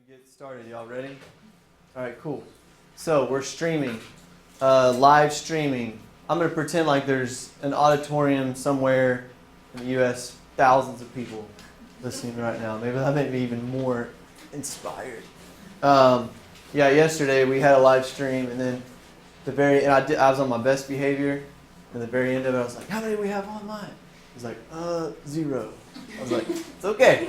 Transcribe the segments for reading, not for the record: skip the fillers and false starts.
Get started. Y'all ready? All right, cool. So we're streaming, live streaming. I'm going to pretend like there's an auditorium somewhere in the U.S., thousands of people listening right now. Maybe that made me even more inspired. Yeah, yesterday we had a live stream, and then I was on my best behavior. And the very end of it, I was like, "How many do we have online?" He was like, 0. I was like, it's okay.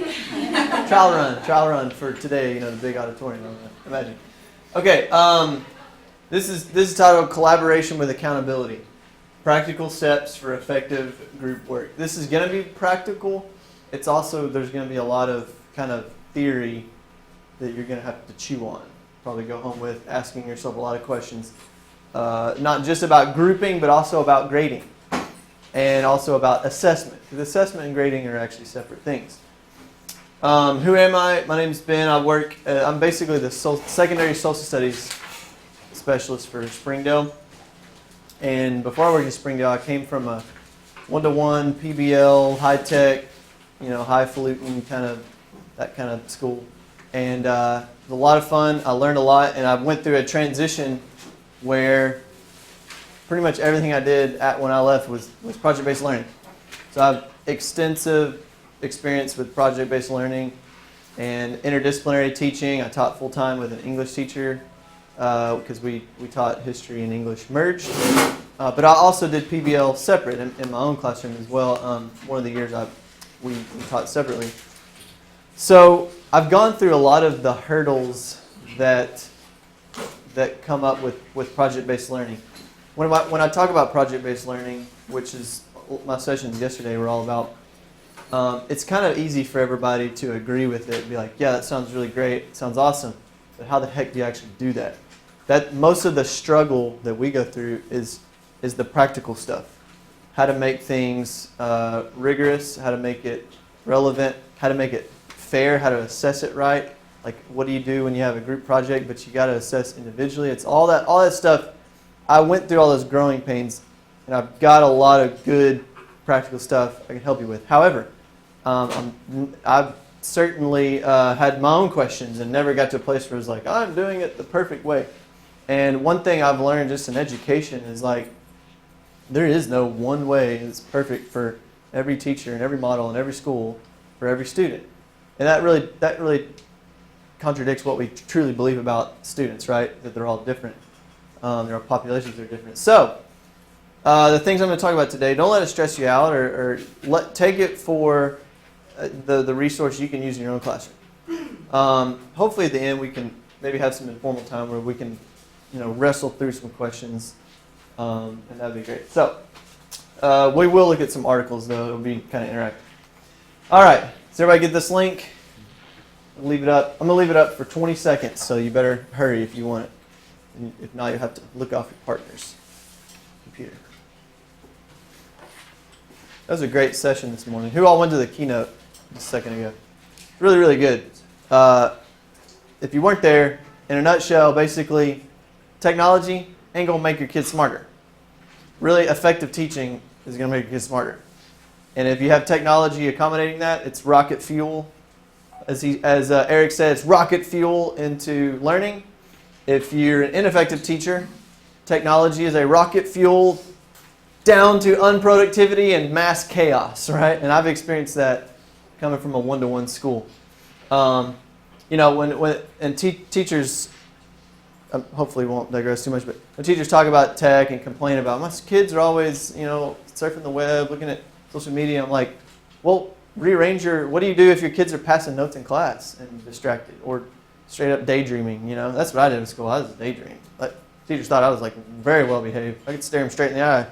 Trial run for today, the big auditorium, imagine. Okay, this is titled Collaboration with Accountability. Practical steps for effective group work. This is going to be practical. It's also, there's going to be a lot of kind of theory that you're going to have to chew on. Probably go home with asking yourself a lot of questions. Not just about grouping, but also about grading. And also about assessment. Because assessment and grading are actually separate things. Who am I? My name's Ben. I'm basically the secondary social studies specialist for Springdale. And before I worked at Springdale, I came from a one-to-one PBL, high-tech, highfalutin that kind of school. And it was a lot of fun. I learned a lot, and I went through a transition where pretty much everything I did when I left was project-based learning. So I have extensive experience with project-based learning and interdisciplinary teaching. I taught full-time with an English teacher because we taught history and English merged. But I also did PBL separate in my own classroom as well. One of the years we taught separately. So I've gone through a lot of the hurdles that come up with project-based learning. When I talk about project-based learning, which is my sessions yesterday were all about, it's kind of easy for everybody to agree with it and be like, yeah, that sounds really great, it sounds awesome, but how the heck do you actually do that? That most of the struggle that we go through is the practical stuff. How to make things rigorous, how to make it relevant, how to make it fair, how to assess it right. Like, what do you do when you have a group project, but you got to assess individually? It's all that stuff. I went through all those growing pains, and I've got a lot of good practical stuff I can help you with. However, I've certainly had my own questions and never got to a place where it's like, I'm doing it the perfect way. And one thing I've learned just in education is like, there is no one way that's perfect for every teacher and every model and every school for every student. And that really contradicts what we truly believe about students, right? That they're all different. Their populations are different. So, the things I'm going to talk about today, don't let it stress you out, or take it for the resource you can use in your own classroom. Hopefully at the end we can maybe have some informal time where we can wrestle through some questions, and that would be great. So, we will look at some articles, though. It'll be kind of interactive. All right, does everybody get this link? I'll leave it up. I'm going to leave it up for 20 seconds, so you better hurry if you want it. If not, you have to look off your partner's computer. That was a great session this morning. Who all went to the keynote just a second ago? Really, really good. If you weren't there, in a nutshell, basically, technology ain't going to make your kids smarter. Really effective teaching is going to make your kids smarter. And if you have technology accommodating that, it's rocket fuel. As Eric said, it's rocket fuel into learning. If you're an ineffective teacher, technology is a rocket fuel down to unproductivity and mass chaos, right? And I've experienced that coming from a one-to-one school. Teachers, hopefully won't digress too much, but when teachers talk about tech and complain about, my kids are always, surfing the web, looking at social media, I'm like, well, what do you do if your kids are passing notes in class and distracted, or straight up daydreaming? That's what I did in school. I was daydreaming. Teachers thought I was very well behaved. I could stare them straight in the eye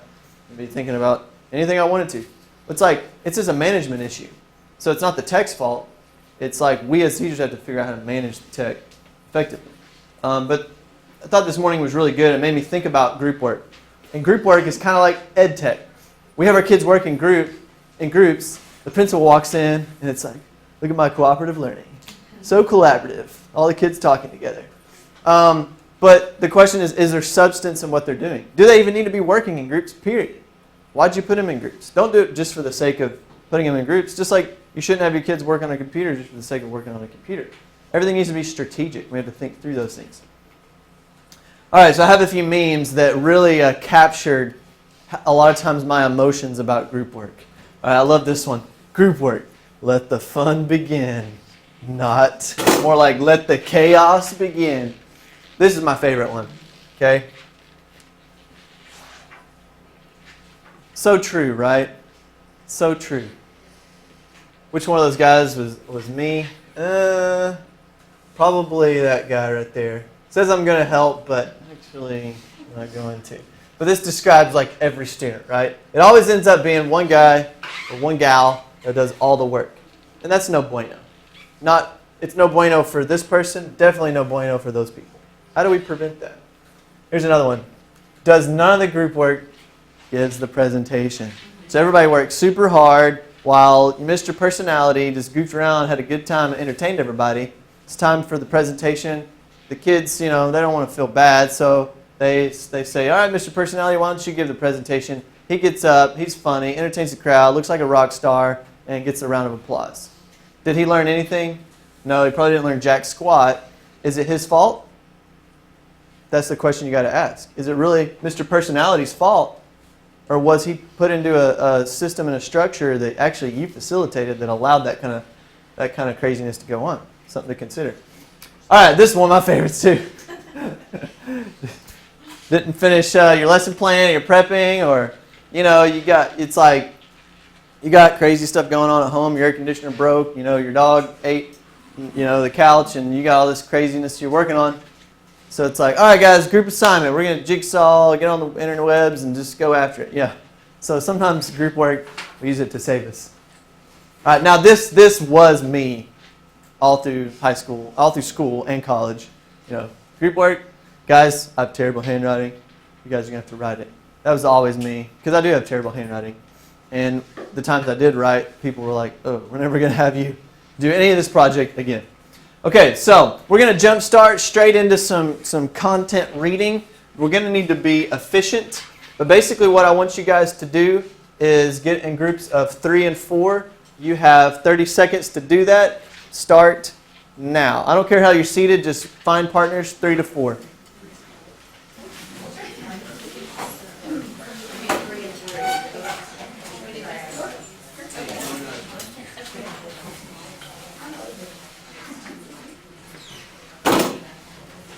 and be thinking about anything I wanted to. It's just a management issue. So it's not the tech's fault. It's like we as teachers have to figure out how to manage the tech effectively. But I thought this morning was really good. It made me think about group work. And group work is kind of like ed tech. We have our kids work in groups. The principal walks in and it's like, look at my cooperative learning. So collaborative. All the kids talking together. But the question is there substance in what they're doing? Do they even need to be working in groups, period? Why'd you put them in groups? Don't do it just for the sake of putting them in groups. Just like you shouldn't have your kids work on a computer just for the sake of working on a computer. Everything needs to be strategic. We have to think through those things. All right, so I have a few memes that really captured a lot of times my emotions about group work. All right, I love this one. Group work. Let the fun begin. Not. More like let the chaos begin. This is my favorite one. Okay? So true, right? So true. Which one of those guys was me? Probably that guy right there. Says I'm going to help, but actually I'm not going to. But this describes like every student, right? It always ends up being one guy or one gal that does all the work. And that's no bueno. It's no bueno for this person, definitely no bueno for those people. How do we prevent that? Here's another one. Does none of the group work, gives the presentation. So everybody works super hard while Mr. Personality just goofed around, had a good time, and entertained everybody. It's time for the presentation. The kids, they don't want to feel bad, so they say, all right, Mr. Personality, why don't you give the presentation? He gets up, he's funny, entertains the crowd, looks like a rock star, and gets a round of applause. Did he learn anything? No, he probably didn't learn jack squat. Is it his fault? That's the question you got to ask. Is it really Mr. Personality's fault? Or was he put into a system and a structure that actually you facilitated that allowed that kind of craziness to go on? Something to consider. All right, this is one of my favorites too. Didn't finish your lesson plan, your prepping, or you got crazy stuff going on at home. Your air conditioner broke. Your dog ate the couch, and you got all this craziness you're working on. So it's like, all right, guys, group assignment. We're going to jigsaw, get on the interwebs, and just go after it. Yeah. So sometimes group work, we use it to save us. All right, now this was me all through high school, all through school and college. Group work, guys, I have terrible handwriting. You guys are going to have to write it. That was always me, because I do have terrible handwriting. And the times I did write, people were like, oh, we're never going to have you do any of this project again. Okay, so we're going to jump start straight into some content reading. We're going to need to be efficient. But basically what I want you guys to do is get in groups of 3 and 4. You have 30 seconds to do that. Start now. I don't care how you're seated, just find partners 3 to 4.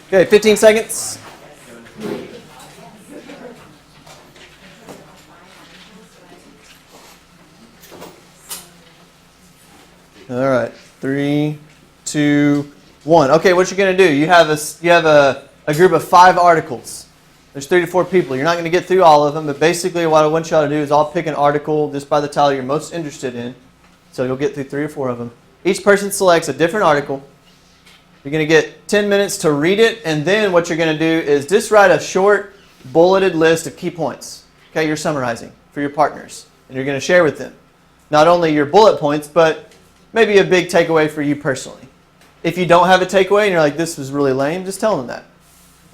Okay, 15 seconds. All right, 3, 2, 1. Okay, what you're going to do? You have a group of 5 articles. There's 3 to 4 people. You're not going to get through all of them, but basically what I want y'all to do is all pick an article just by the title you're most interested in. So you'll get through 3 or 4 of them. Each person selects a different article. You're going to get 10 minutes to read it, and then what you're going to do is just write a short, bulleted list of key points. Okay, you're summarizing for your partners, and you're going to share with them not only your bullet points, but maybe a big takeaway for you personally. If you don't have a takeaway and you're like, this was really lame, just tell them that.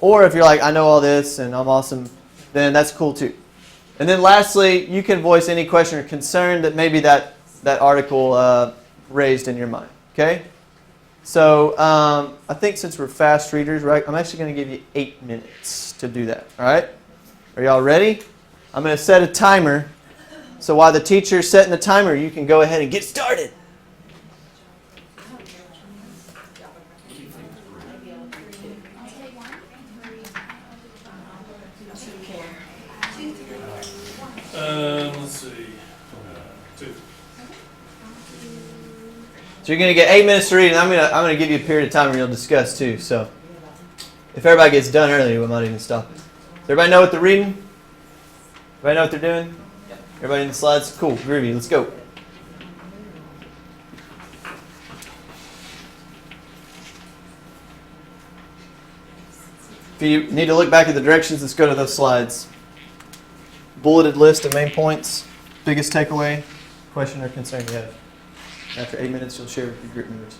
Or if you're like, I know all this and I'm awesome, then that's cool too. And then lastly, you can voice any question or concern that maybe that article raised in your mind. Okay? So I think since we're fast readers, right, I'm actually going to give you 8 minutes to do that. All right? Are y'all ready? I'm going to set a timer. So while the teacher's setting the timer, you can go ahead and get started. Let's see. 2. So you're going to get 8 minutes to read, and I'm going to give you a period of time where you'll discuss too. So if everybody gets done early, we might even stop it. Does everybody know what they're reading? Everybody know what they're doing? Yep. Everybody in the slides? Cool, groovy. Let's go. If you need to look back at the directions, let's go to those slides. Bulleted list of main points, biggest takeaway, question or concern you have. After 8 minutes, you'll share with your group members.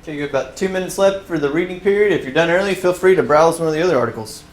Okay, you have about 2 minutes left for the reading period. If you're done early, feel free to browse one of the other articles.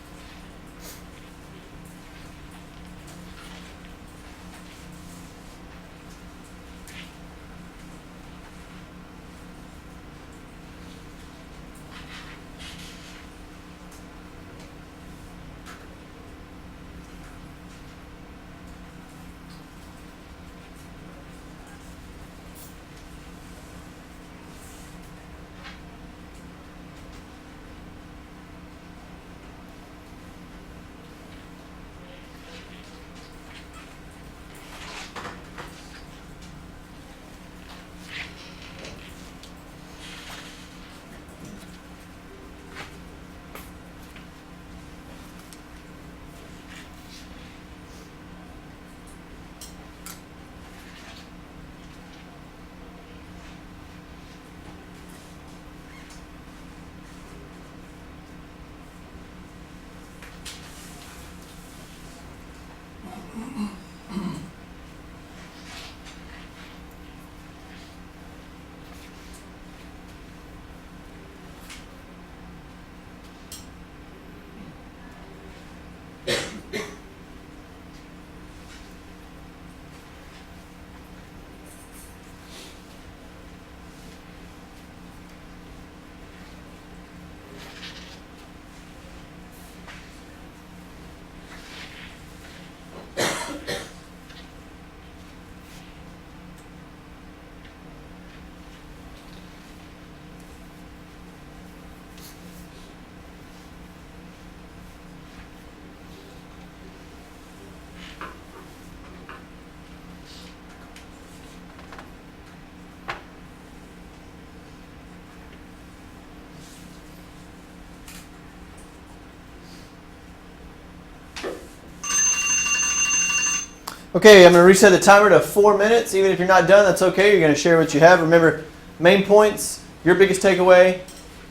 Okay, I'm going to reset the timer to 4 minutes. Even if you're not done, that's okay. You're going to share what you have. Remember, main points, your biggest takeaway,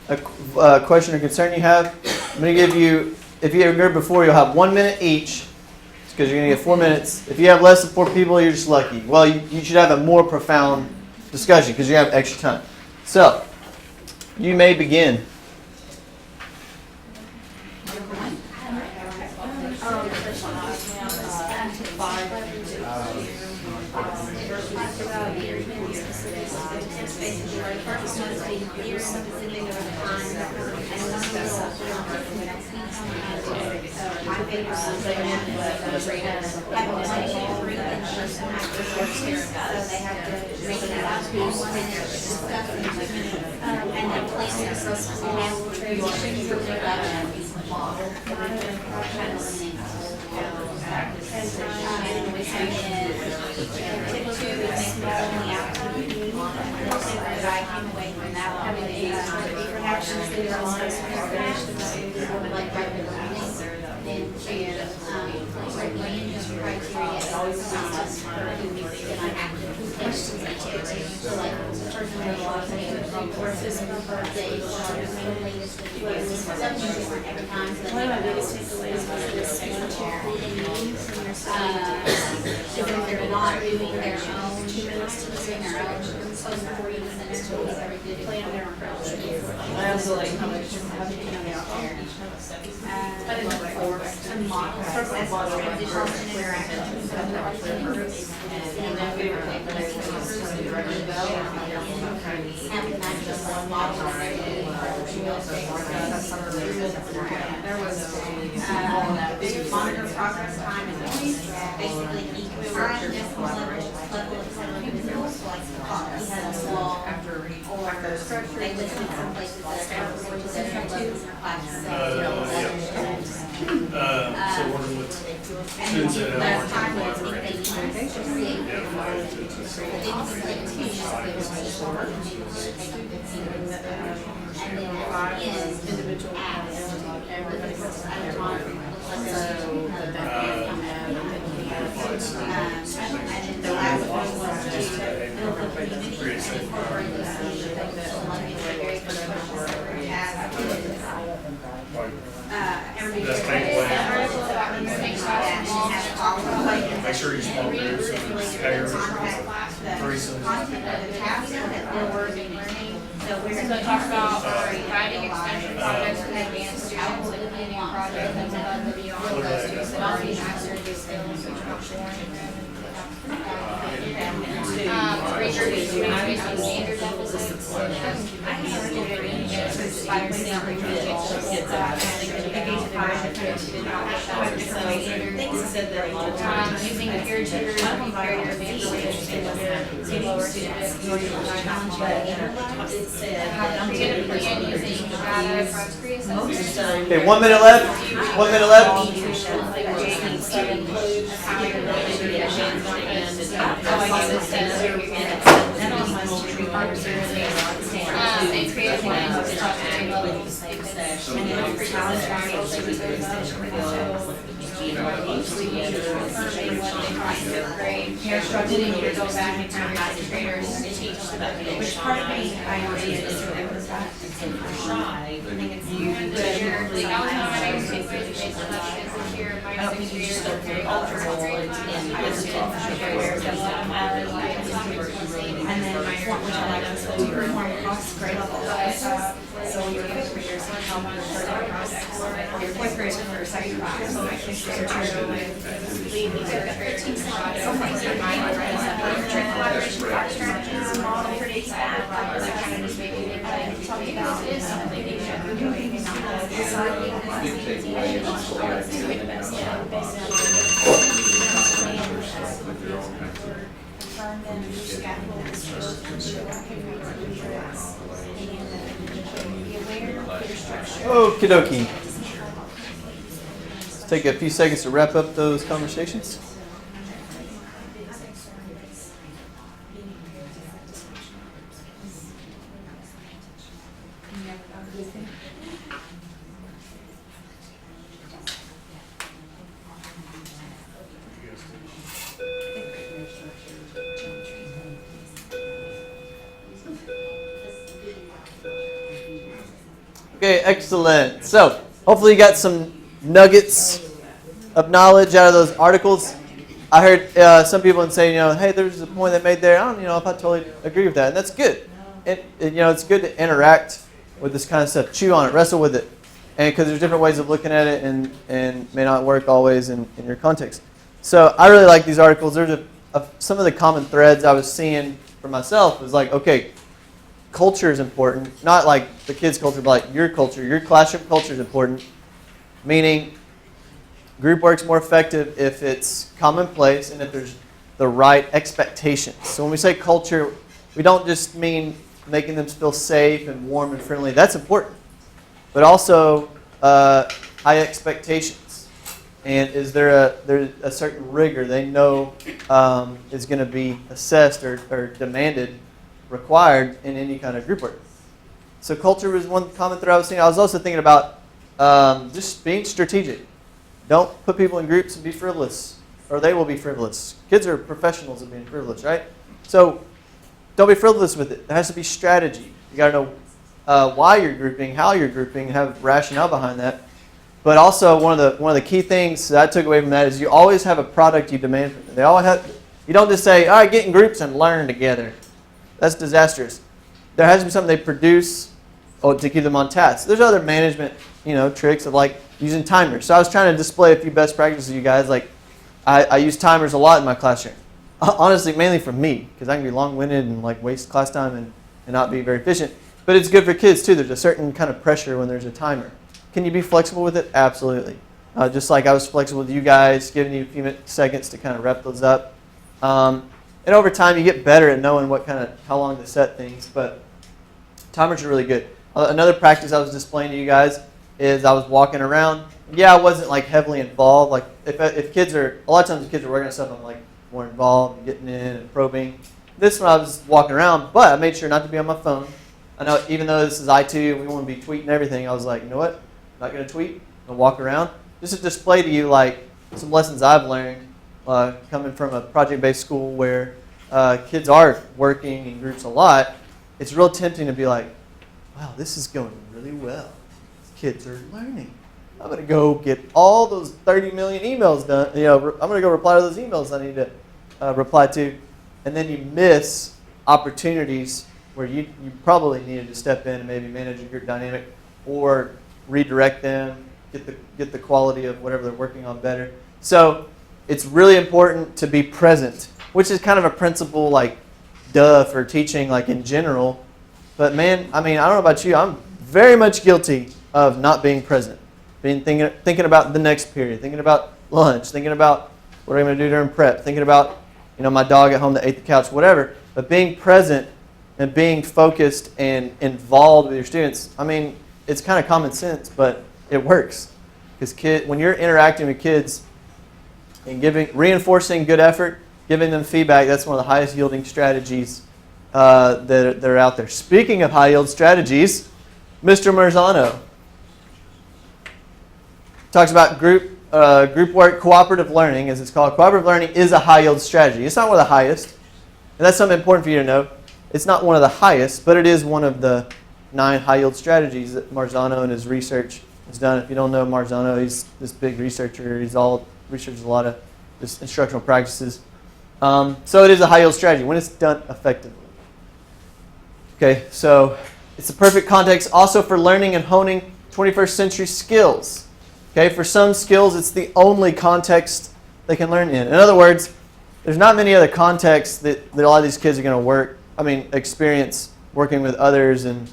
a question or concern you have. I'm going to give you, if you heard before, you'll have 1 minute each because you're going to get 4 minutes. If you have less than 4 people, you're just lucky. Well, you should have a more profound discussion because you have extra time. So, you may begin. Monitor progress, time, and noise. Basically, each time this level of individuals, like he has a small or structure. They listed some places that are going to the levels in classes. So working with students that Last have time worked was in if they use to create make sure you small groups and pairs, threesomes. Content of the task that we're learning. So So it talks about providing extension projects for advanced students, like planning a project that's above and beyond those students that already master these skills, which are foreign. Research students based on standard deficits. Inspired standard using peer tutors and comparative advantages to lower students. Creative plan using data from previous. Okay, 1 minute left. 1 minute left. And creative plans to talk to Didn't you go back and turn back to trainers to teach which part of me I already did is remember that it's shy. I think it's you. Like I was on my next based on that because here my sixth graders are very comfortable and I was in and then my fourth which I like so we were more across grade level. So your fifth graders help with further projects. Your fourth graders for second class. So my fifth graders are we took a 13 slides. Some things are mine, trick collaboration, art strategies, model for that kind of just maybe they talk about is something that you're doing and not deciding. Okie dokie. Let's take a few seconds to wrap up those conversations. Okay, excellent. So, hopefully you got some nuggets of knowledge out of those articles. I heard some people say, hey, there's a point they made there. I don't know if I totally agree with that. And that's good. It's good to interact with this kind of stuff. Chew on it, wrestle with it. And because there's different ways of looking at it and may not work always in your context. So, I really like these articles. There's some of the common threads I was seeing for myself was like, okay, culture is important, not like the kids' culture, but like your culture. Your classroom culture is important, meaning group work's more effective if it's commonplace and if there's the right expectations. So when we say culture, we don't just mean making them feel safe and warm and friendly. That's important. But also high expectations. And is there a certain rigor they know is going to be assessed or demanded, required in any kind of group work. So culture was one common thread I was seeing. I was also thinking about just being strategic. Don't put people in groups and be frivolous, or they will be frivolous. Kids are professionals at being frivolous, right? So don't be frivolous with it. There has to be strategy. You got to know why you're grouping, how you're grouping, have rationale behind that. But also one of the key things that I took away from that is you always have a product you demand from them. They all have. You don't just say, all right, get in groups and learn together. That's disastrous. There has to be something they produce to keep them on task. There's other management, tricks of like using timers. So I was trying to display a few best practices to you guys. Like I use timers a lot in my classroom. Honestly, mainly for me, because I can be long-winded and like waste class time and not be very efficient. But it's good for kids too. There's a certain kind of pressure when there's a timer. Can you be flexible with it? Absolutely. Just like I was flexible with you guys, giving you a few seconds to kind of wrap those up. And over time, you get better at knowing how long to set things. But timers are really good. Another practice I was displaying to you guys is I was walking around. Yeah, I wasn't like heavily involved. Like if kids are, a lot of times if kids are working on stuff, I'm like more involved, and getting in and probing. This one I was walking around, but I made sure not to be on my phone. I know even though this is I2 and we want to be tweeting everything, I was like, you know what? I'm not going to tweet. I'm going to walk around. Just to display to you like some lessons I've learned coming from a project-based school where kids are working in groups a lot. It's real tempting to be like, wow, this is going really well. Kids are learning. I'm going to go get all those 30 million emails done. I'm going to go reply to those emails I need to reply to. And then you miss opportunities where you probably needed to step in and maybe manage a group dynamic or redirect them, get the quality of whatever they're working on better. So it's really important to be present, which is kind of a principle like duh for teaching like in general. But man, I mean, I don't know about you, I'm very much guilty of not being present. Thinking about the next period, thinking about lunch, thinking about what I'm going to do during prep, thinking about, you know, my dog at home that ate the couch, whatever. But being present and being focused and involved with your students, I mean, it's kind of common sense, but it works. Because when you're interacting with kids and reinforcing good effort, giving them feedback, that's one of the highest yielding strategies that are out there. Speaking of high yield strategies, Mr. Marzano talks about group work, cooperative learning, as it's called. Cooperative learning is a high yield strategy. It's not one of the highest, and that's something important for you to know. It's not one of the highest, but it is one of the 9 high yield strategies that Marzano and his research has done. If you don't know Marzano, he's this big researcher. He's researches a lot of this instructional practices. So it is a high yield strategy when it's done effectively. Okay, so it's the perfect context also for learning and honing 21st century skills. Okay, for some skills, it's the only context they can learn in. In other words, there's not many other contexts that a lot of these kids are going to experience working with others and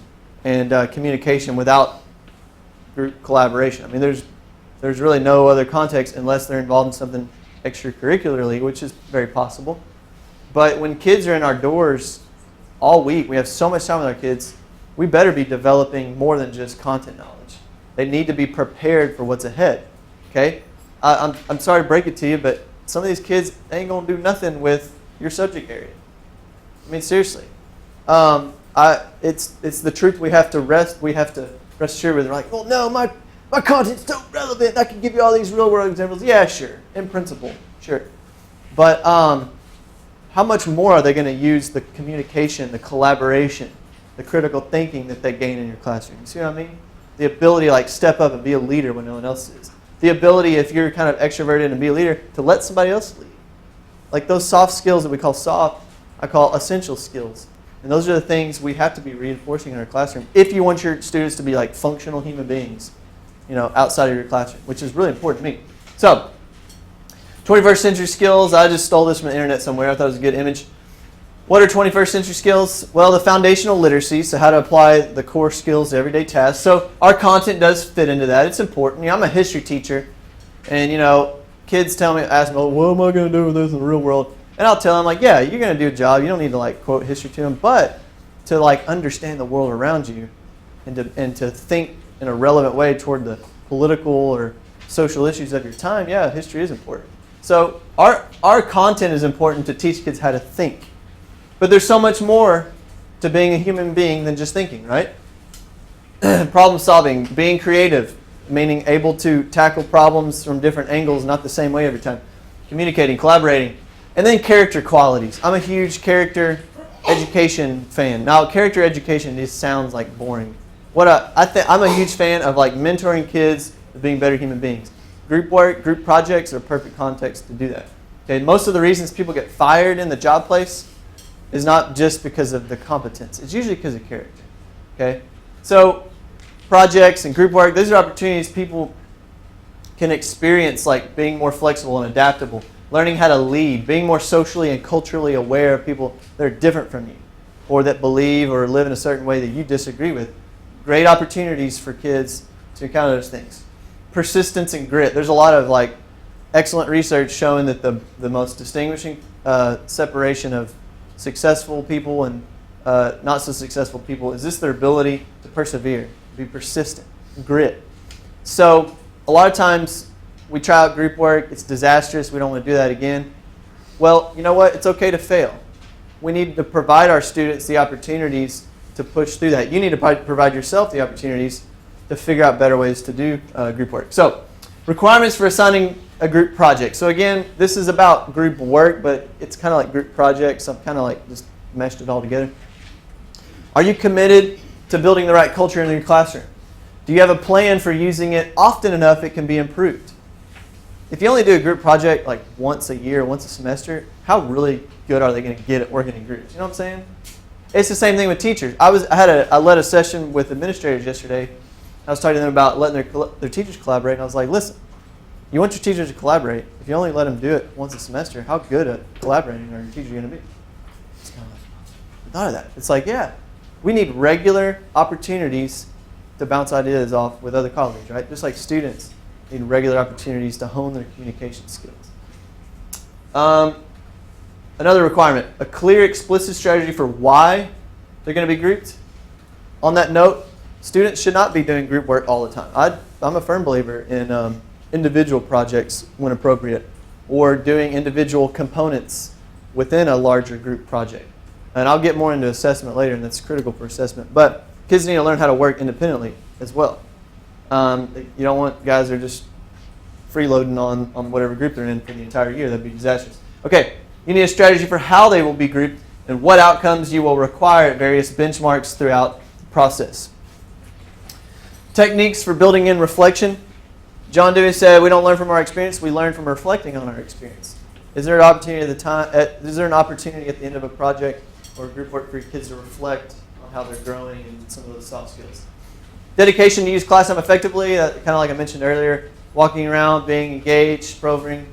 communication without group collaboration. I mean, there's really no other context unless they're involved in something extracurricularly, which is very possible. But when kids are in our doors all week, we have so much time with our kids, we better be developing more than just content knowledge. They need to be prepared for what's ahead. Okay? I'm sorry to break it to you, but some of these kids ain't going to do nothing with your subject area. I mean, seriously. It's the truth we have to rest assured with. They're like, well, no, my content's so relevant. I can give you all these real world examples. Yeah, sure. In principle, sure. But how much more are they going to use the communication, the collaboration, the critical thinking that they gain in your classroom? You see what I mean? The ability to like step up and be a leader when no one else is. The ability, if you're kind of extroverted and be a leader, to let somebody else lead. Like those soft skills that we call soft, I call essential skills. And those are the things we have to be reinforcing in our classroom if you want your students to be like functional human beings, you know, outside of your classroom, which is really important to me. So, 21st century skills, I just stole this from the internet somewhere. I thought it was a good image. What are 21st century skills? Well, the foundational literacy, so how to apply the core skills to everyday tasks. So our content does fit into that. It's important. You know, I'm a history teacher, and you know, kids ask me, well, what am I going to do with this in the real world? And I'll tell them, like, yeah, you're going to do a job. You don't need to like quote history to them, but to like understand the world around you and to think in a relevant way toward the political or social issues of your time, yeah, history is important. So our content is important to teach kids how to think. But there's so much more to being a human being than just thinking, right? Problem solving, being creative, meaning able to tackle problems from different angles, not the same way every time. Communicating, collaborating. And then character qualities. I'm a huge character education fan. Now, character education just sounds like boring. I'm a huge fan of like mentoring kids to being better human beings. Group work, group projects are a perfect context to do that. Okay, most of the reasons people get fired in the job place is not just because of the competence. It's usually because of character. Okay, so projects and group work, these are opportunities people can experience, like being more flexible and adaptable, learning how to lead, being more socially and culturally aware of people that are different from you or that believe or live in a certain way that you disagree with. Great opportunities for kids to encounter those things. Persistence and grit. There's a lot of like excellent research showing that the most distinguishing separation of successful people and not so successful people is this their ability to persevere, be persistent, grit. So a lot of times we try out group work, it's disastrous, we don't want to do that again. Well, you know what? It's okay to fail. We need to provide our students the opportunities to push through that. You need to provide yourself the opportunities to figure out better ways to do group work. So, requirements for assigning a group project. So again, this is about group work, but it's kind of like group projects. So I've kind of like just meshed it all together. Are you committed to building the right culture in your classroom? Do you have a plan for using it often enough it can be improved? If you only do a group project like once a year, once a semester, how really good are they going to get at working in groups? You know what I'm saying? It's the same thing with teachers. I led a session with administrators yesterday. I was talking to them about letting their teachers collaborate, and I was like, listen, you want your teachers to collaborate. If you only let them do it once a semester, how good at collaborating are your teachers going to be? It's kind of like, I thought of that. It's like, yeah, we need regular opportunities to bounce ideas off with other colleagues, right? Just like students need regular opportunities to hone their communication skills. Another requirement, a clear, explicit strategy for why they're going to be grouped. On that note, students should not be doing group work all the time. I'm a firm believer in individual projects when appropriate, or doing individual components within a larger group project. And I'll get more into assessment later, and that's critical for assessment. But kids need to learn how to work independently as well. You don't want guys that are just freeloading on whatever group they're in for the entire year. That'd be disastrous. Okay, you need a strategy for how they will be grouped and what outcomes you will require at various benchmarks throughout the process. Techniques for building in reflection. John Dewey said, we don't learn from our experience, we learn from reflecting on our experience. Is there an opportunity at the end of a project or group work for your kids to reflect on how they're growing and some of those soft skills? Dedication to use class time effectively, kind of like I mentioned earlier, walking around, being engaged, probing,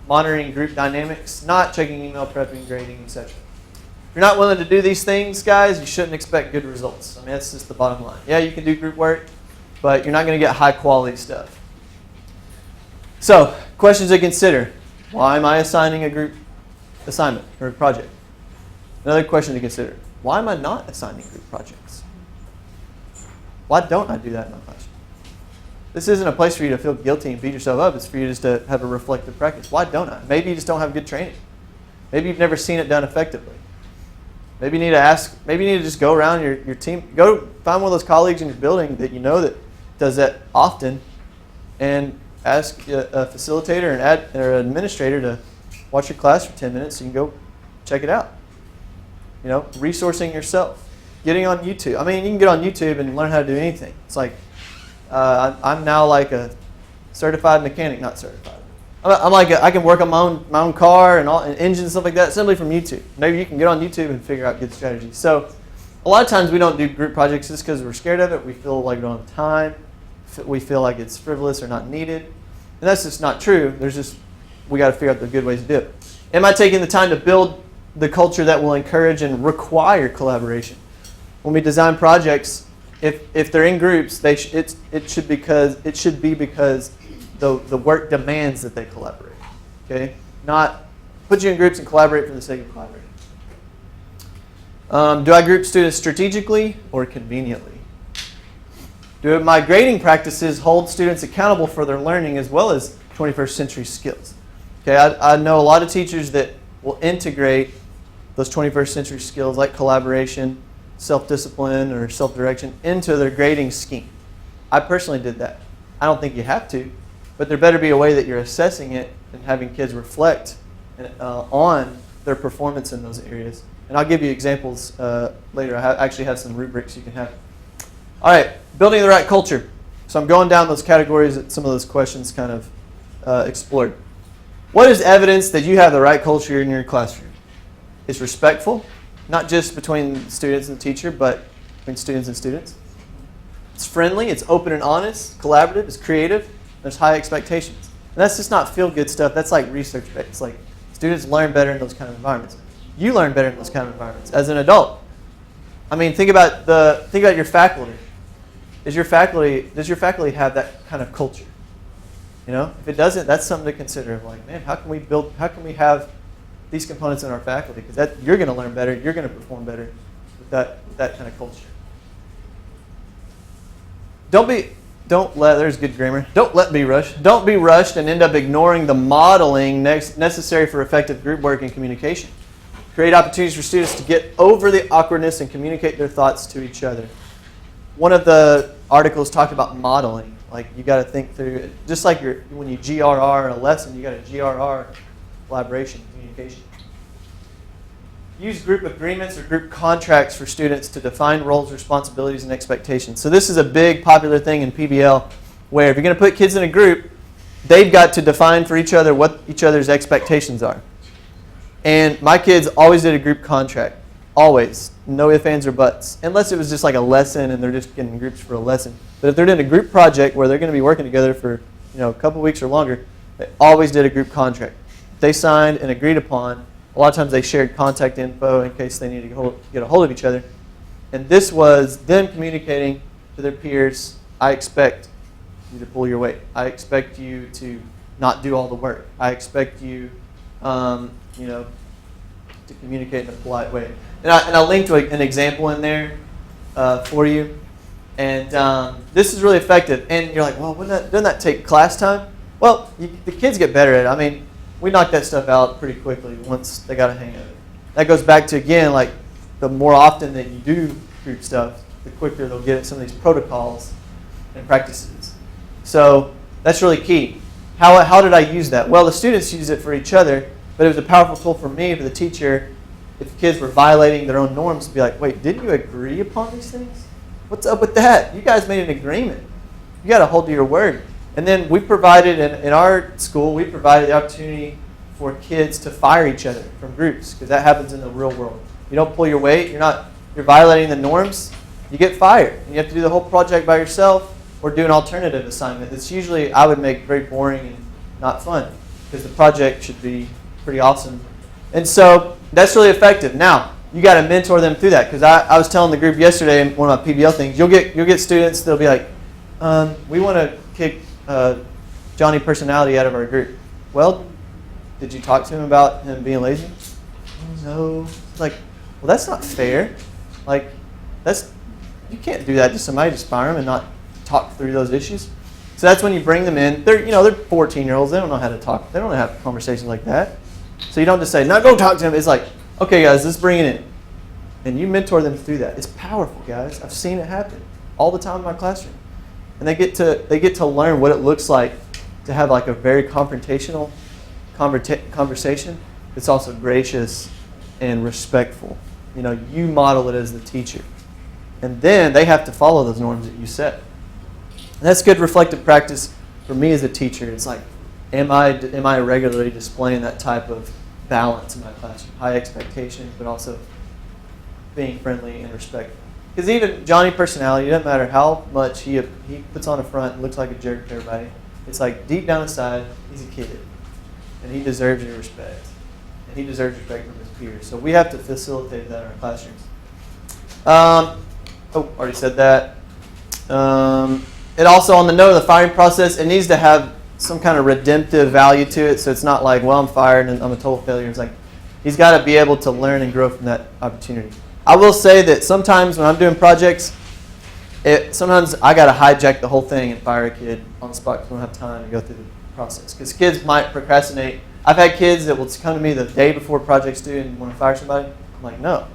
monitoring group dynamics, not checking email, prepping, grading, etc. If you're not willing to do these things, guys, you shouldn't expect good results. I mean, that's just the bottom line. Yeah, you can do group work, but you're not going to get high quality stuff. So, questions to consider. Why am I assigning a group assignment or a project? Another question to consider. Why am I not assigning group projects? Why don't I do that in my classroom? This isn't a place for you to feel guilty and beat yourself up. It's for you just to have a reflective practice. Why don't I? Maybe you just don't have good training. Maybe you've never seen it done effectively. Maybe you need to ask, maybe you need to just go around your team, go find one of those colleagues in your building that you know that does that often, and ask a facilitator or an administrator to watch your class for 10 minutes so you can go check it out. You know, resourcing yourself. Getting on YouTube. I mean, you can get on YouTube and learn how to do anything. It's like, I'm now like a certified mechanic, not certified. I'm like I can work on my own car and engines and stuff like that simply from YouTube. Maybe you can get on YouTube and figure out good strategies. So a lot of times we don't do group projects just because we're scared of it. We feel like we don't have time. We feel like it's frivolous or not needed. And that's just not true. We got to figure out the good ways to do it. Am I taking the time to build the culture that will encourage and require collaboration? When we design projects, if they're in groups, it should be because the work demands that they collaborate. Okay, not put you in groups and collaborate for the sake of collaborating. Do I group students strategically or conveniently? Do my grading practices hold students accountable for their learning as well as 21st century skills? Okay, I know a lot of teachers that will integrate those 21st century skills like collaboration, self-discipline, or self-direction into their grading scheme. I personally did that. I don't think you have to, but there better be a way that you're assessing it and having kids reflect on their performance in those areas. And I'll give you examples later. I actually have some rubrics you can have. All right, building the right culture. So I'm going down those categories that some of those questions kind of explored. What is evidence that you have the right culture in your classroom? It's respectful, not just between students and the teacher, but between students and students. It's friendly, it's open and honest, collaborative, it's creative, there's high expectations. And that's just not feel-good stuff, that's like research-based. Like students learn better in those kind of environments. You learn better in those kind of environments as an adult. I mean, think about your faculty. Does your faculty have that kind of culture? You know, if it doesn't, that's something to consider. Like, man, how can we have these components in our faculty? Because you're going to learn better, you're going to perform better with that kind of culture. There's good grammar. Don't be rushed and end up ignoring the modeling necessary for effective group work and communication. Create opportunities for students to get over the awkwardness and communicate their thoughts to each other. One of the articles talked about modeling. Like you got to think through it. Just like when you GRR a lesson, you got to GRR collaboration, communication. Use group agreements or group contracts for students to define roles, responsibilities, and expectations. So this is a big popular thing in PBL where if you're going to put kids in a group, they've got to define for each other what each other's expectations are. And my kids always did a group contract. Always. No ifs, ands, or buts. Unless it was just like a lesson and they're just getting in groups for a lesson. But if they're doing a group project where they're going to be working together for a couple weeks or longer, they always did a group contract. They signed and agreed upon. A lot of times they shared contact info in case they needed to get a hold of each other. And this was them communicating to their peers, I expect you to pull your weight. I expect you to not do all the work. I expect you, to communicate in a polite way. And I linked an example in there for you. And this is really effective. And you're like, well, doesn't that take class time? Well, the kids get better at it. I mean, we knock that stuff out pretty quickly once they got a hang of it. That goes back to, again, like the more often that you do group stuff, the quicker they'll get at some of these protocols and practices. So that's really key. How did I use that? Well, the students used it for each other, but it was a powerful tool for me, for the teacher, if the kids were violating their own norms, to be like, wait, didn't you agree upon these things? What's up with that? You guys made an agreement. You got to hold to your word. And then we provided, in our school, we provided the opportunity for kids to fire each other from groups, because that happens in the real world. You don't pull your weight, you're violating the norms, you get fired. And you have to do the whole project by yourself or do an alternative assignment that's usually, I would make very boring and not fun, because the project should be pretty awesome. And so that's really effective. Now, you got to mentor them through that, because I was telling the group yesterday in one of my PBL things, you'll get students, they'll be like, we want to kick Johnny Personality out of our group. Well, did you talk to him about him being lazy? No. It's like, well, that's not fair. Like, you can't do that to somebody, just fire them and not talk through those issues. So that's when you bring them in. They're 14-year-olds. They don't know how to talk. They don't know how to have conversations like that. So you don't just say, no, go talk to him. It's like, okay, guys, let's bring it in. And you mentor them through that. It's powerful, guys. I've seen it happen all the time in my classroom. And they get to learn what it looks like to have like a very confrontational conversation. It's also gracious and respectful. You model it as the teacher. And then they have to follow those norms that you set. And that's good reflective practice for me as a teacher. It's like, am I regularly displaying that type of balance in my classroom? High expectations, but also being friendly and respectful. Because even Johnny Personality, it doesn't matter how much he puts on a front and looks like a jerk to everybody. It's like deep down inside, he's a kid. And he deserves your respect. And he deserves respect from his peers. So we have to facilitate that in our classrooms. Already said that. It also, on the note of the firing process, it needs to have some kind of redemptive value to it. So it's not like, well, I'm fired and I'm a total failure. It's like, he's got to be able to learn and grow from that opportunity. I will say that sometimes when I'm doing projects, sometimes I got to hijack the whole thing and fire a kid on the spot because we don't have time to go through the process. Because kids might procrastinate. I've had kids that will come to me the day before project's due and want to fire somebody. I'm like, no,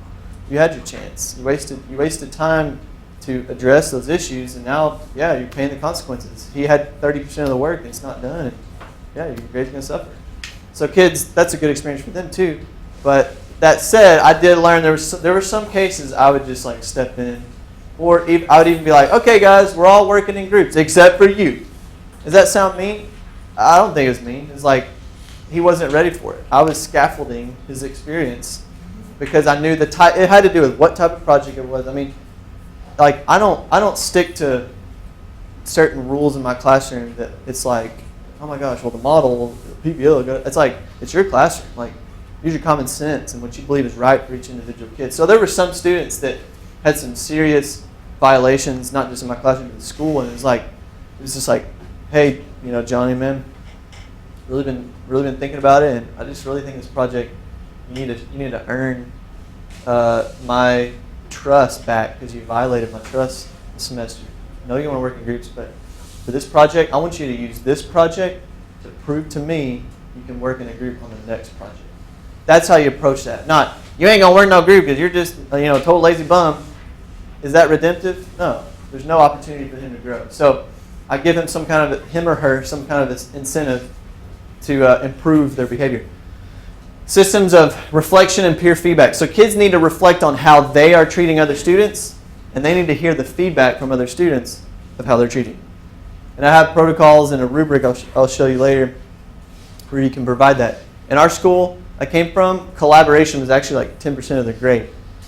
you had your chance. You wasted time to address those issues, and now, you're paying the consequences. He had 30% of the work, and it's not done, and your grade's going to suffer. So kids, that's a good experience for them too. But that said, I did learn there were some cases I would just like step in, or I would even be like, okay guys, we're all working in groups except for you. Does that sound mean? I don't think it was mean. It's like he wasn't ready for it. I was scaffolding his experience because I knew it had to do with what type of project it was. I mean, like I don't stick to certain rules in my classroom that it's like, oh my gosh, well the model, the PBL, it's like, it's your classroom. Like, use your common sense and what you believe is right for each individual kid. So there were some students that had some serious violations, not just in my classroom, but in school, and it was just like, hey, Johnny, man, really been thinking about it, and I just really think this project, you need to earn my trust back because you violated my trust this semester. I know you want to work in groups, but for this project, I want you to use this project to prove to me you can work in a group on the next project. That's how you approach that. Not, you ain't going to work no group because you're just a total lazy bum. Is that redemptive? No. There's no opportunity for him to grow. So I give him some kind of incentive to improve their behavior. Systems of reflection and peer feedback. So kids need to reflect on how they are treating other students, and they need to hear the feedback from other students of how they're treating. And I have protocols and a rubric I'll show you later where you can provide that. In our school I came from, collaboration was actually like 10% of the grade.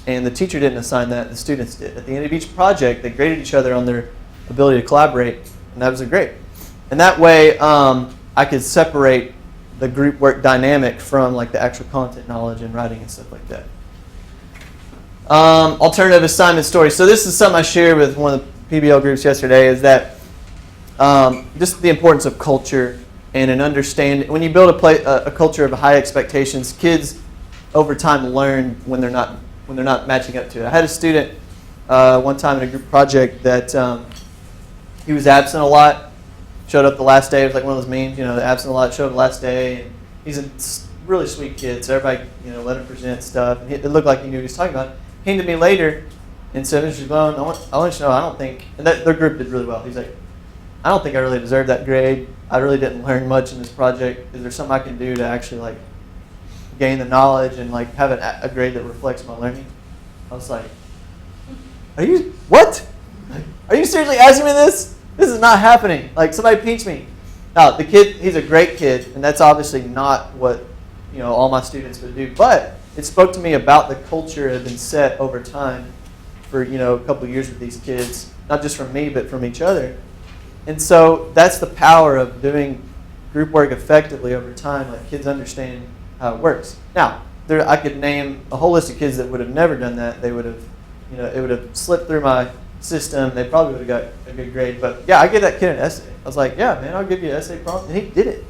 and the teacher didn't assign that, the students did. At the end of each project, they graded each other on their ability to collaborate, and that was a grade. And that way, I could separate the group work dynamic from like the actual content knowledge and writing and stuff like that. Alternative assignment story. So this is something I shared with one of the PBL groups yesterday, is that just the importance of culture and an understanding. When you build a culture of high expectations, kids over time learn when they're not matching up to it. I had a student one time in a group project that he was absent a lot. Showed up the last day. It was like one of those memes, absent a lot, showed up the last day. And he's a really sweet kid, so everybody, let him present stuff. And it looked like he knew what he was talking about. Came to me later and said, Mr. Sloan, I want you to know, I don't think, and their group did really well. He's like, I don't think I really deserved that grade. I really didn't learn much in this project. Is there something I can do to actually like gain the knowledge and like have a grade that reflects my learning? I was like, what? Are you seriously asking me this? This is not happening. Like, somebody pinch me. Now, the kid, he's a great kid, and that's obviously not what all my students would do. But it spoke to me about the culture that had been set over time for a couple of years with these kids, not just from me, but from each other. And so that's the power of doing group work effectively over time. Like, kids understand how it works. Now, I could name a whole list of kids that would have never done that. They would have, it would have slipped through my system. They probably would have got a good grade. But yeah, I gave that kid an essay. I was like, yeah, man, I'll give you an essay prompt. And he did it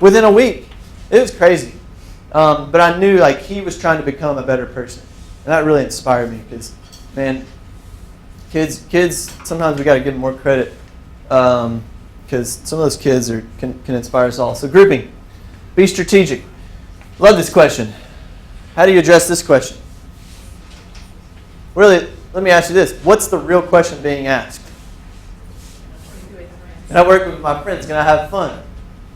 within a week. It was crazy. But I knew like he was trying to become a better person. And that really inspired me because, man, kids, sometimes we got to give them more credit because some of those kids can inspire us all. So grouping. Be strategic. Love this question. How do you address this question? Really, let me ask you this. What's the real question being asked? Can I work with my friends? Can I have fun?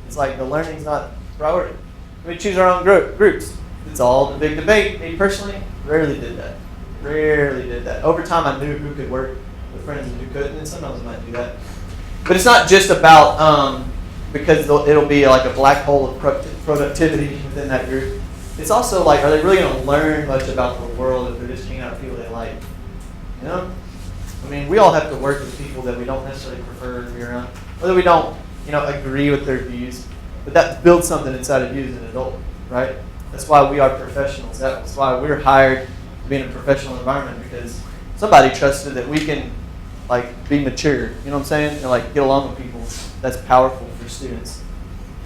It's like the learning's not priority. We choose our own groups. It's all the big debate. Me personally, rarely did that. Over time, I knew who could work with friends and who couldn't, and sometimes I might do that. But it's not just about because it'll be like a black hole of productivity within that group. It's also like, are they really going to learn much about the world if they're just hanging out with people they like? I mean, we all have to work with people that we don't necessarily prefer to be around, whether we don't, agree with their views. But that builds something inside of you as an adult, right? That's why we are professionals. That's why we're hired to be in a professional environment, because somebody trusted that we can, be mature. You know what I'm saying? And, get along with people. That's powerful for students.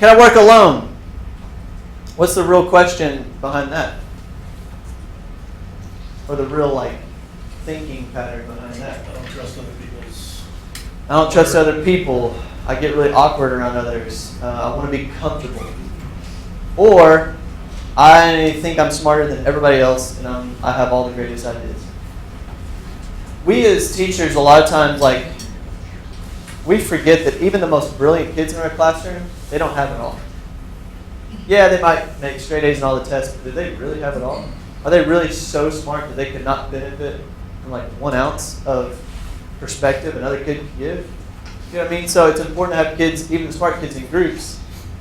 Can I work alone? What's the real question behind that? Or the real, thinking pattern behind that? I don't trust other people's. I don't trust other people. I get really awkward around others. I want to be comfortable. Or I think I'm smarter than everybody else and I have all the greatest ideas. We as teachers, a lot of times, we forget that even the most brilliant kids in our classroom, they don't have it all. Yeah, they might make straight A's in all the tests, but do they really have it all? Are they really so smart that they could not benefit from 1 ounce of perspective another kid could give? You know what I mean? So it's important to have kids, even the smart kids, in groups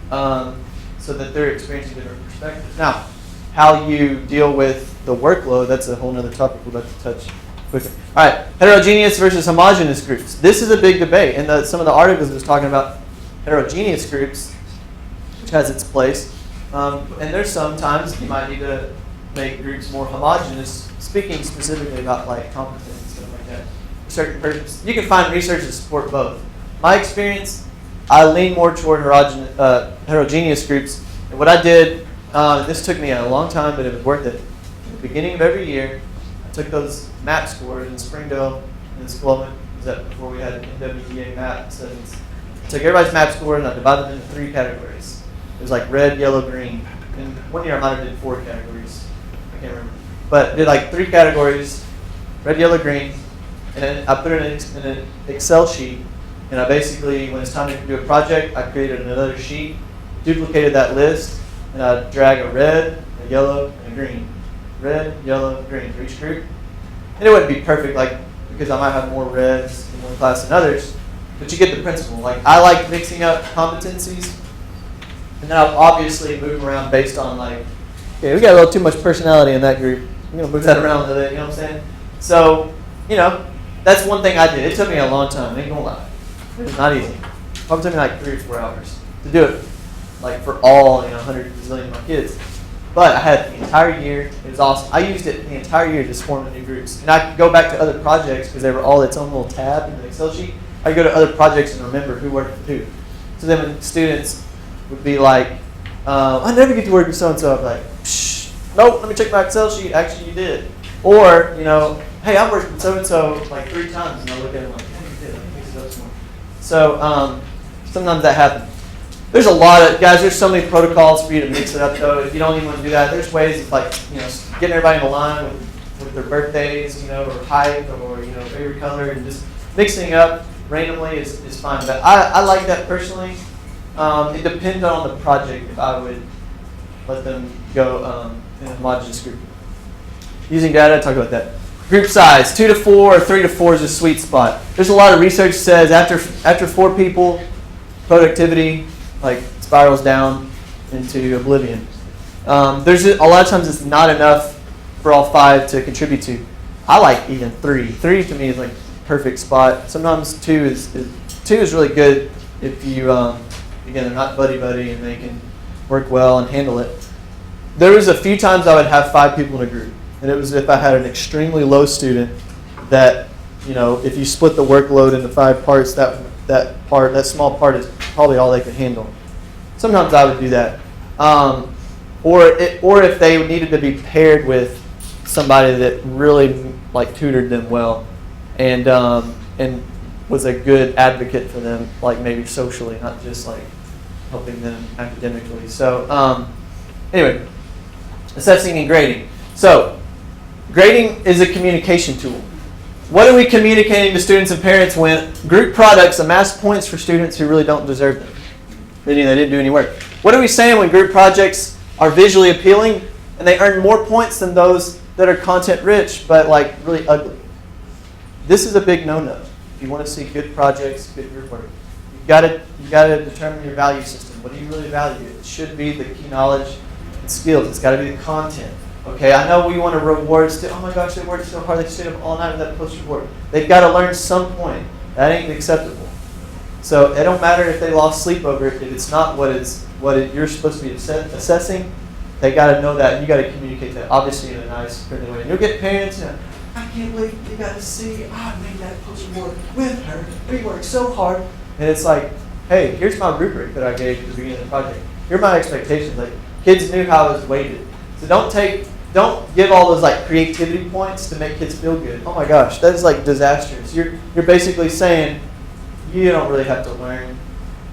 so that they're experiencing different perspectives. Now, how you deal with the workload, that's a whole other topic we'd like to touch quickly. All right, heterogeneous versus homogeneous groups. This is a big debate. In some of the articles it was talking about heterogeneous groups, which has its place. And there's sometimes you might need to make groups more homogeneous, speaking specifically about competence and stuff like that. For certain purposes. You can find research to support both. My experience, I lean more toward heterogeneous groups. And what I did, this took me a long time, but it was worth it. At the beginning of every year, I took those map scores in Springdale and Spelman. Was that before we had NWEA map settings? I took everybody's map score and I divided them into 3 categories. It was red, yellow, green. And one year I might have did 4 categories. I can't remember. But did 3 categories, red, yellow, green. And then I put it in an Excel sheet. And I basically, when it's time to do a project, I created another sheet, duplicated that list, and I drag a red, a yellow, and a green. Red, yellow, green for each group. And it wouldn't be perfect, because I might have more reds in one class than others, but you get the principle. I like mixing up competencies, and then I'll obviously move around based on okay, we got a little too much personality in that group. I'm going to move that around a little bit, you know what I'm saying? So, you know, that's one thing I did. It took me a long time, I ain't gonna lie. It was not easy. It probably took me like 3 or 4 hours to do it, like for all, 100 zillion of my kids. But I had the entire year. It was awesome. I used it the entire year just forming new groups. And I could go back to other projects because they were all its own little tab in the Excel sheet. I could go to other projects and remember who worked with who. So then when students would be like, I never get to work with so-and-so, I'd be like, psh, nope, let me check my Excel sheet. Actually, you did. Or, hey, I've worked with so-and-so like 3 times. And I look at them like, hey, you did. Let me mix it up some more. So sometimes that happens. There's a lot of, guys, there's so many protocols for you to mix it up, though. If you don't even want to do that, there's ways of, like, getting everybody in a line with their birthdays, or height, or, favorite color, and just mixing it up randomly is fine. But I like that personally. It depends on the project if I would let them go in a homogeneous group. Using data, talk about that. Group size, 2 to 4 or 3 to 4 is a sweet spot. There's a lot of research that says after 4 people, productivity spirals down into oblivion. There's a lot of times it's not enough for all 5 to contribute to. I like even 3. 3 to me is like perfect spot. Sometimes 2 is really good if you again, they're not buddy and they can work well and handle it. There was a few times I would have 5 people in a group, and it was if I had an extremely low student that, if you split the workload into 5 parts, that small part is probably all they could handle. Sometimes I would do that. Or if they needed to be paired with somebody that really tutored them well and was a good advocate for them, maybe socially, not just helping them academically. So anyway, assessing and grading. So grading is a communication tool. What are we communicating to students and parents when group products amass points for students who really don't deserve them, meaning they didn't do any work? What are we saying when group projects are visually appealing and they earn more points than those that are content rich but really ugly? This is a big no-no. If you want to see good projects, good group work, you got to determine your value system. What do you really value? It should be the key knowledge and skills. It's got to be the content. Okay, I know we want to reward students. Oh my gosh, they worked so hard. They stayed up all night with that post-report. They've got to learn some point. That ain't acceptable. So it don't matter if they lost sleep over it. If it's not you're supposed to be assessing, they got to know that. And you got to communicate that, obviously, in a nice, friendly way. And you'll get parents, I can't believe you got to see, I made that post-report with her. We worked so hard. And it's like, hey, here's my rubric that I gave at the beginning of the project. Here are my expectations. Kids knew how it was weighted. So don't give all those creativity points to make kids feel good. Oh my gosh, that is disastrous. You're basically saying you don't really have to learn.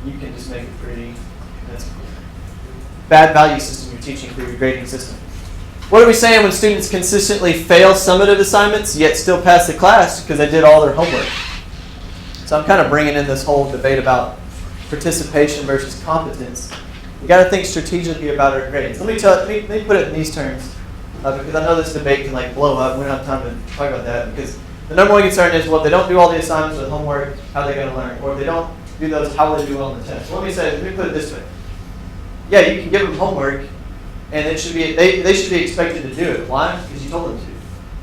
You can just make it pretty. That's cool. Bad value system you're teaching through your grading system. What are we saying when students consistently fail summative assignments yet still pass the class because they did all their homework? So I'm kind of bringing in this whole debate about participation versus competence. We got to think strategically about our grades. Let me put it in these terms because I know this debate can blow up. We don't have time to talk about that because the number one concern is, well, if they don't do all the assignments with homework, how are they going to learn? Or if they don't do those, how will they do well on the test? Well, let me put it this way. Yeah, you can give them homework, and it should be they should be expected to do it. Why? Because you told them to.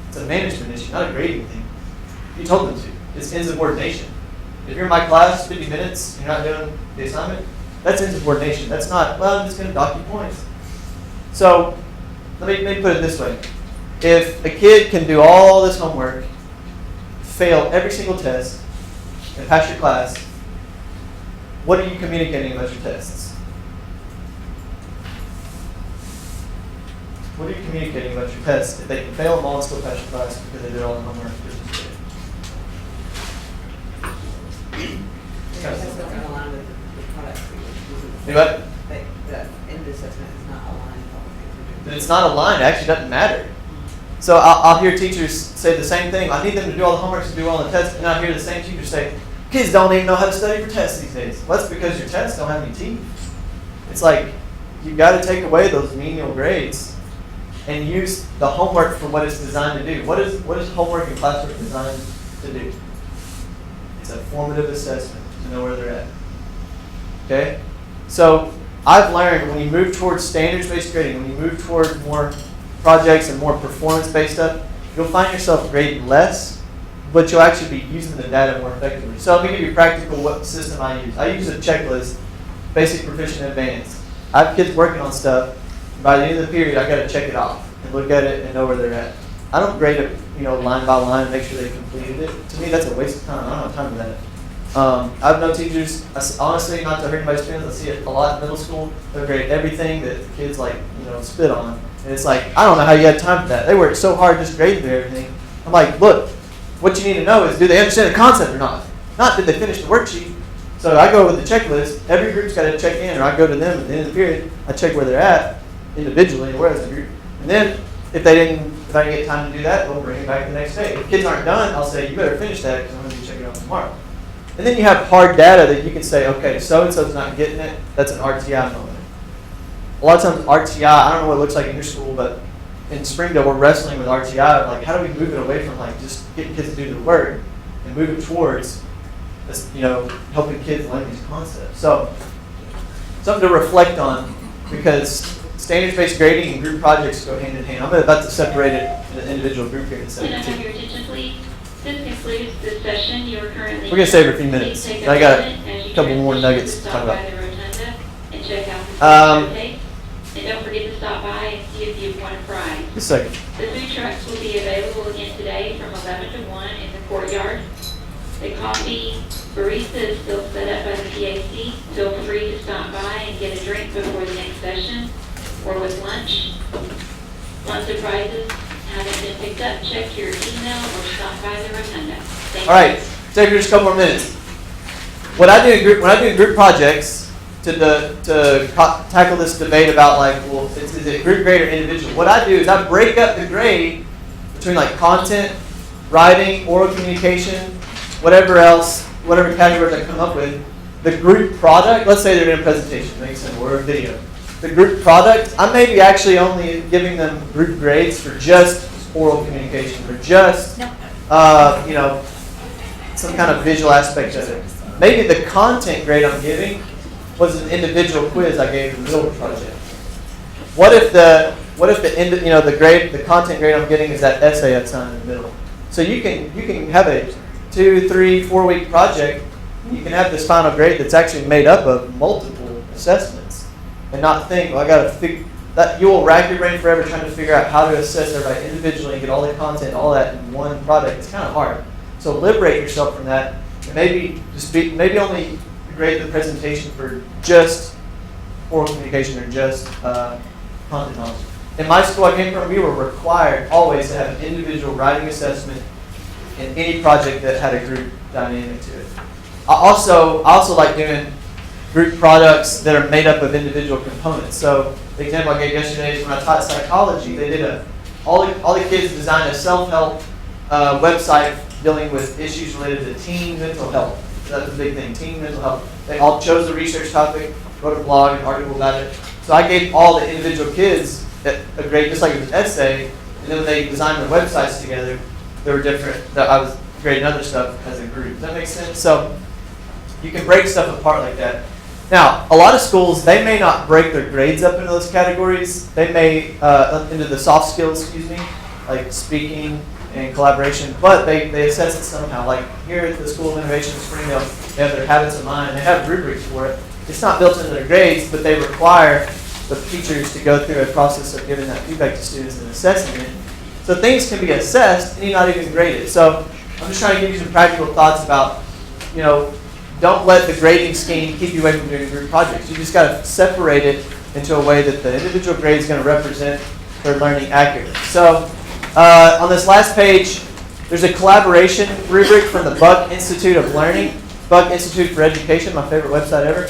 It's a management issue, not a grading thing. You told them to. It's insubordination. If you're in my class, 50 minutes, you're not doing the assignment, that's insubordination. That's not, well, I'm just going to dock you points. So let me put it this way. If a kid can do all this homework, fail every single test, and pass your class, what are you communicating about your tests? What are you communicating about your tests? If they can fail them all and still pass your class because they did all the homework, do what? End assessment is not aligned. It's not aligned. It actually doesn't matter. So I'll hear teachers say the same thing. I need them to do all the homework to do all the tests. And I hear the same teachers say, kids don't even know how to study for tests these days. Well, that's because your tests don't have any teeth. It's you've got to take away those menial grades and use the homework for what it's designed to do. What is homework and classwork designed to do? It's a formative assessment to know where they're at. Okay? So I've learned when you move towards standards-based grading, when you move towards more projects and more performance-based stuff, you'll find yourself grading less, but you'll actually be using the data more effectively. So let me give you practical what system I use. I use a checklist, basic, proficient, advanced. I have kids working on stuff. By the end of the period, I got to check it off and look at it and know where they're at. I don't grade it, line by line, make sure they completed it. To me, that's a waste of time. I don't have time for that. I've known teachers, honestly, not to hurt anybody's feelings, I see it a lot in middle school. They'll grade everything that the kids spit on. And it's like, I don't know how you had time for that. They work so hard just grading everything. I'm like, look, what you need to know is, do they understand the concept or not? Not did they finish the worksheet. So I go with the checklist. Every group's got to check in, or I go to them at the end of the period. I check where they're at individually, and where is the group. And then if I didn't get time to do that, we'll bring it back the next day. If kids aren't done, I'll say, you better finish that because I'm going to be checking it out tomorrow. And then you have hard data that you can say, okay, so-and-so's not getting it. That's an RTI moment. A lot of times RTI, I don't know what it looks like in your school, but in Springdale, we're wrestling with RTI. Like, how do we move it away from just getting kids to do the work and move it towards this, helping kids learn these concepts? So something to reflect on, because standards-based grading and group projects go hand in hand. I'm about to separate it in an individual group here in a Can I second. have your attention, please? This concludes the session. You are currently. We're going to save a few minutes. Please take I got moment as a you couple more transition nuggets to talk stop about. by the rotunda and check out the food okay? And don't forget to stop by and see if you've won a prize. Just a second. The food trucks will be available again today from 11 to 1 in the courtyard. The coffee barista is still set up by the PAC. Feel free to stop by and get a drink before the next session or with lunch. Once the prizes haven't been picked up, check your email or stop by the rotunda. Thank All right, you. take just a couple more minutes. What I do in group, when I do group projects to tackle this debate about is it group grade or individual? What I do is I break up the grade between content, writing, oral communication, whatever else, whatever categories I come up with. The group product, let's say they're in a presentation, makes sense, or a video. The group product, I may be actually only giving them group grades for just oral communication or just some kind of visual aspect of it. Maybe the content grade I'm giving was an individual quiz I gave in the middle of the project. What if the content grade I'm getting is that essay assigned in the middle? So you can have a 2, 3, 4 week project. You can have this final grade that's actually made up of multiple assessments, and not think, well, I got to figure that. You will rack your brain forever trying to figure out how to assess everybody individually and get all the content, all that in one product. It's kind of hard. So liberate yourself from that. And maybe only grade the presentation for just oral communication or just content knowledge. In my school I came from, we were required always to have an individual writing assessment in any project that had a group dynamic to it. I also like doing group products that are made up of individual components. So the example I gave yesterday is when I taught psychology, they did all the kids designed a self-help website dealing with issues related to teen mental health. That's a big thing, teen mental health. They all chose a research topic, wrote a blog, an article about it. So I gave all the individual kids a grade, just like it was an essay, and then when they designed their websites together, they were different. I was grading other stuff as a group. Does that make sense? So you can break stuff apart like that. Now, a lot of schools, they may not break their grades up into those categories. They may, into the soft skills, like speaking and collaboration, but they assess it somehow. Like here at the School of Innovation in Springdale, they have their habits of mind. They have rubrics for it. It's not built into their grades, but they require the teachers to go through a process of giving that feedback to students and assessing it. So things can be assessed and you're not even graded. So I'm just trying to give you some practical thoughts about, don't let the grading scheme keep you away from doing group projects. You just got to separate it into a way that the individual grade is going to represent their learning accurately. So on this last page, there's a collaboration rubric from the Buck Institute of Learning, Buck Institute for Education, my favorite website ever,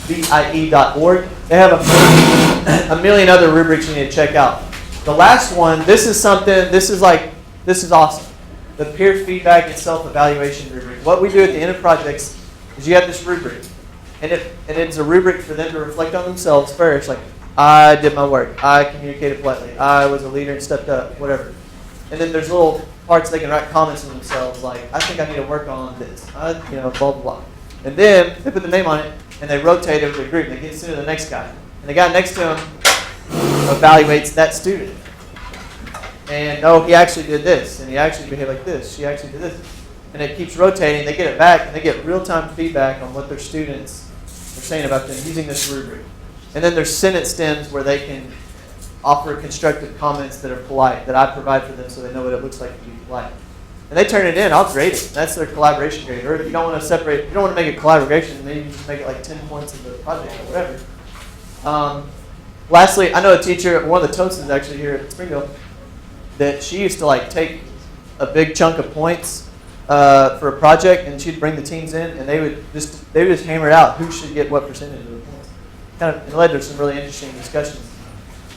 BIE.org. They have a million other rubrics you need to check out. The last one, this is awesome. The peer feedback and self-evaluation rubric. What we do at the end of projects is you have this rubric. And it's a rubric for them to reflect on themselves first. Like, I did my work. I communicated politely. I was a leader and stepped up, whatever. And then there's little parts they can write comments on themselves, like, I think I need to work on this. Blah, blah, blah. And then they put the name on it, and they rotate over the group. And they get to the next guy. And the guy next to him evaluates that student. And no, he actually did this, and he actually behaved like this. She actually did this. And it keeps rotating. They get it back, and they get real-time feedback on what their students are saying about them using this rubric. And then there's sentence stems where they can offer constructive comments that are polite, that I provide for them so they know what it looks like to be polite. And they turn it in, I'll grade it. That's their collaboration grade. Or if you don't want to separate, if you don't want to make a collaboration, maybe you just make it like 10 points of the project or whatever. Lastly, I know a teacher, one of the toasters actually here at Springdale, that she used to like take a big chunk of points for a project, and she'd bring the teams in, and they would just hammer it out who should get what percentage of the points. It led to some really interesting discussions.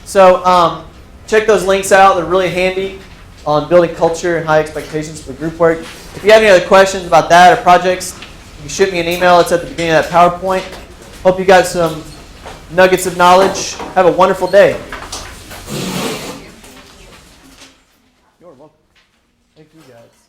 So check those links out. They're really handy on building culture and high expectations for group work. If you have any other questions about that or projects, you can shoot me an email. It's at the beginning of that PowerPoint. Hope you got some nuggets of knowledge. Have a wonderful day. You're welcome. Thank you, guys.